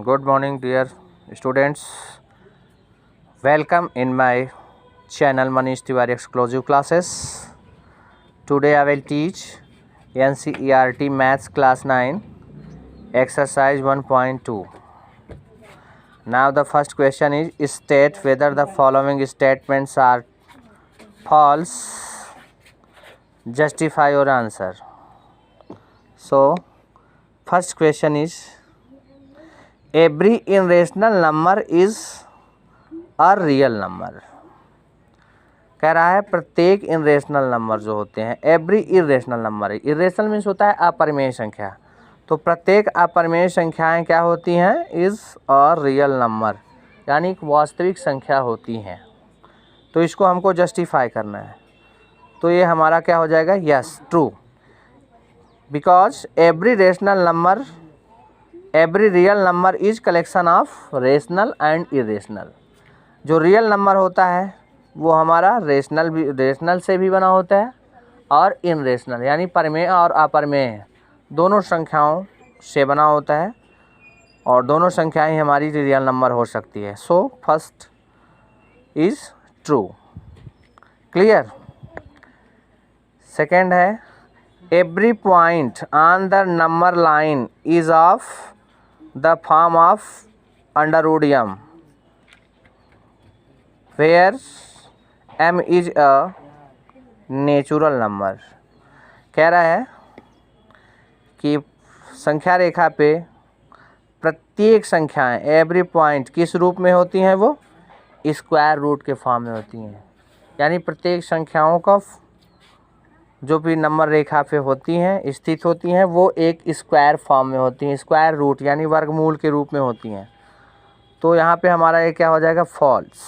Good morning, dear students. Welcome in my channel Manish Tiwari Exclusive Classes. Today I will teach NCERT Maths Class 9 Exercise 1.2. Now the first question is state whether the following statements are false. Justify your answer. So first question is every irrational number is a real number. कह रहा है प्रत्येक irrational number जो होते हैं, every irrational number, irrational means होता है अपरिमेय संख्या, तो प्रत्येक अपरिमेय संख्याएं क्या होती हैं, इज़ अ रियल नंबर, यानी वास्तविक संख्या होती हैं। तो इसको हमको जस्टिफाई करना है, तो ये हमारा क्या हो जाएगा, yes true, because every rational number, every real number is collection of rational and irrational. जो रियल नंबर होता है वो हमारा रेशनल से भी बना होता है और इनरेशनल यानी परिमेय और अपरिमेय दोनों संख्याओं से बना होता है, और दोनों संख्याएं हमारी रियल नंबर हो सकती है। So first is true. Clear. Second है every point on the number line is of the form of under m, where m is a natural number. कह रहा है कि संख्या रेखा पे प्रत्येक संख्याएं एवरी पॉइंट किस रूप में होती हैं, वो स्क्वायर रूट के फॉर्म में होती हैं, यानी प्रत्येक संख्याओं का जो भी नंबर रेखा पे होती हैं, स्थित होती हैं, वो एक स्क्वायर फॉर्म में होती हैं, स्क्वायर रूट यानी वर्गमूल के रूप में होती हैं। तो यहाँ पे हमारा ये क्या हो जाएगा, फॉल्स,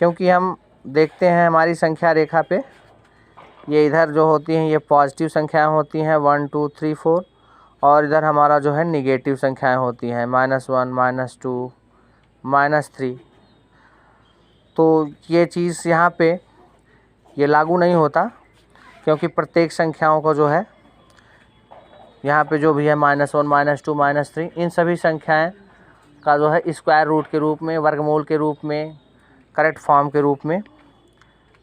क्योंकि हम देखते हैं हमारी संख्या रेखा पे ये इधर जो होती हैं ये पॉजिटिव संख्याएं होती हैं 1 2 3 4, और इधर हमारा जो है निगेटिव संख्याएं होती हैं -1 -2 -3। तो ये चीज़ यहाँ पे ये लागू नहीं होता, क्योंकि प्रत्येक संख्याओं को जो है यहाँ पे जो भी है -1 -2 -3 इन सभी संख्याएं का जो है स्क्वायर रूट के रूप में, वर्गमूल के रूप में, करेक्ट फॉर्म के रूप में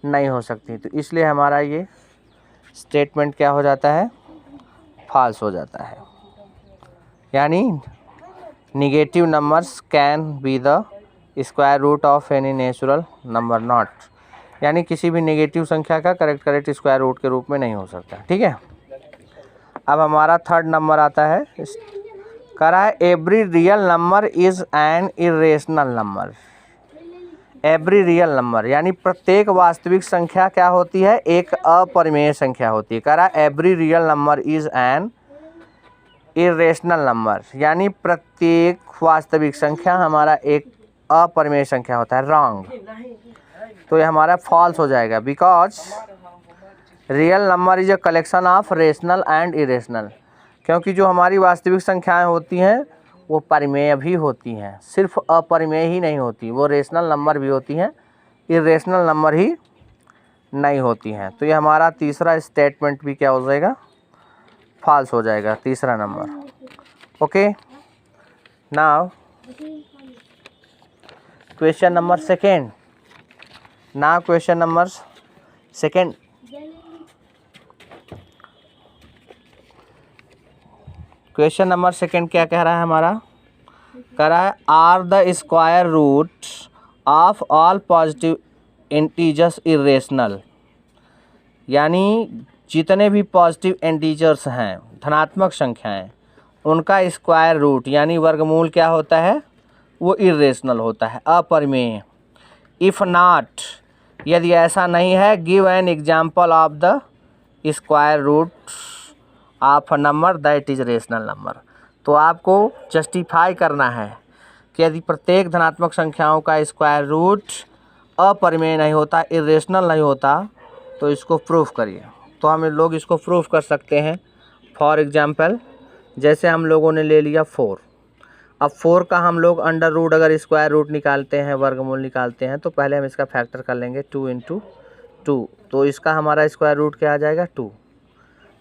नहीं हो सकती। तो इसलिए हमारा ये स्टेटमेंट क्या हो जाता है, फॉल्स हो जाता है, यानी negative numbers can be the square root of any natural number not, यानी किसी भी नेगेटिव संख्या का करेक्ट स्क्वायर रूट के रूप में नहीं हो सकता। ठीक है। अब हमारा थर्ड नंबर आता है, कह रहा है every real number is an irrational number. Every real number यानी प्रत्येक वास्तविक संख्या क्या होती है, एक अपरिमेय संख्या होती है। कह रहा है every real number is an irrational number, यानी प्रत्येक वास्तविक संख्या हमारा एक अपरिमेय संख्या होता है। रॉन्ग, तो ये हमारा फॉल्स हो जाएगा, because real number is a collection of rational and irrational, क्योंकि जो हमारी वास्तविक संख्याएं होती हैं वो परिमेय भी होती हैं, सिर्फ अपरिमेय ही नहीं होती, वो रेशनल नंबर भी होती हैं, इरेशनल नंबर ही नहीं होती हैं। तो ये हमारा तीसरा स्टेटमेंट भी क्या हो जाएगा, फॉल्स हो जाएगा, तीसरा नंबर। Okay, now question number second. Now question number second, question number second क्या कह रहा है हमारा, कह रहा है are the square root of all positive integers irrational, यानी जितने भी पॉजिटिव इंटीजर्स हैं, धनात्मक संख्याएं, उनका स्क्वायर रूट यानी वर्गमूल क्या होता है, वो इरेशनल होता है, अपरिमेय। इफ़ नॉट, यदि ऐसा नहीं है, give an example of the square root of a number that is rational number. तो आपको जस्टिफाई करना है कि यदि प्रत्येक धनात्मक संख्याओं का स्क्वायर रूट अपरिमेय नहीं होता, इरेशनल नहीं होता, तो इसको प्रूफ करिए। तो हम लोग इसको प्रूफ कर सकते हैं। फॉर एग्जांपल, जैसे हम लोगों ने ले लिया 4, अब 4 का हम लोग अंडर रूट अगर स्क्वायर रूट निकालते हैं, वर्गमूल निकालते हैं, तो पहले हम इसका फैक्टर कर लेंगे 2 × 2, तो इसका हमारा स्क्वायर रूट क्या आ जाएगा, 2,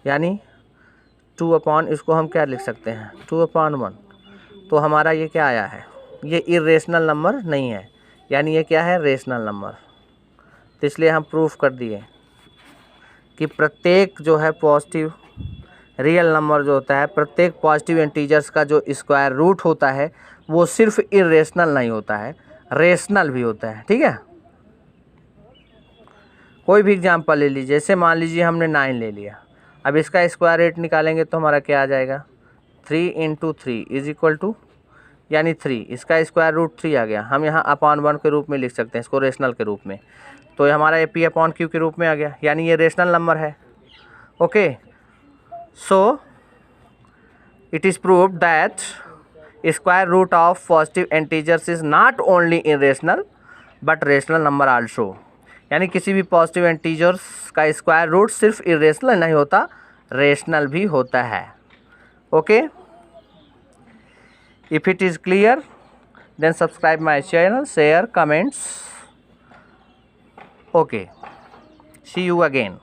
यानी 2 अपॉन, इसको हम क्या लिख सकते हैं, 2/1। तो हमारा ये क्या आया है, ये इरेशनल नंबर नहीं है, यानी ये क्या है, रेशनल नंबर। तो इसलिए हम प्रूफ कर दिए कि प्रत्येक जो है पॉजिटिव रियल नंबर जो होता है, प्रत्येक पॉजिटिव इंटीजर्स का जो स्क्वायर रूट होता है वो सिर्फ इरेशनल नहीं होता है, रेशनल भी होता है। ठीक है, कोई भी एग्जांपल ले लीजिए, जैसे मान लीजिए हमने 9 ले लिया, अब इसका स्क्वायर रूट निकालेंगे तो हमारा क्या आ जाएगा, 3 × 3 इज इक्वल टू, यानी 3, इसका स्क्वायर रूट 3 आ गया। हम यहाँ अपॉन 1 के रूप में लिख सकते हैं इसको, रेशनल के रूप में, तो हमारा ये P/Q के रूप में आ गया, यानी ये रेशनल नंबर है। Okay, so it is proved that square root of positive integers is not only irrational but rational number also, यानी किसी भी पॉजिटिव इंटीजर्स का स्क्वायर रूट सिर्फ इरेशनल नहीं होता, रेशनल भी होता है। Okay, if it is clear then subscribe my channel, share, comments. Okay, see you again.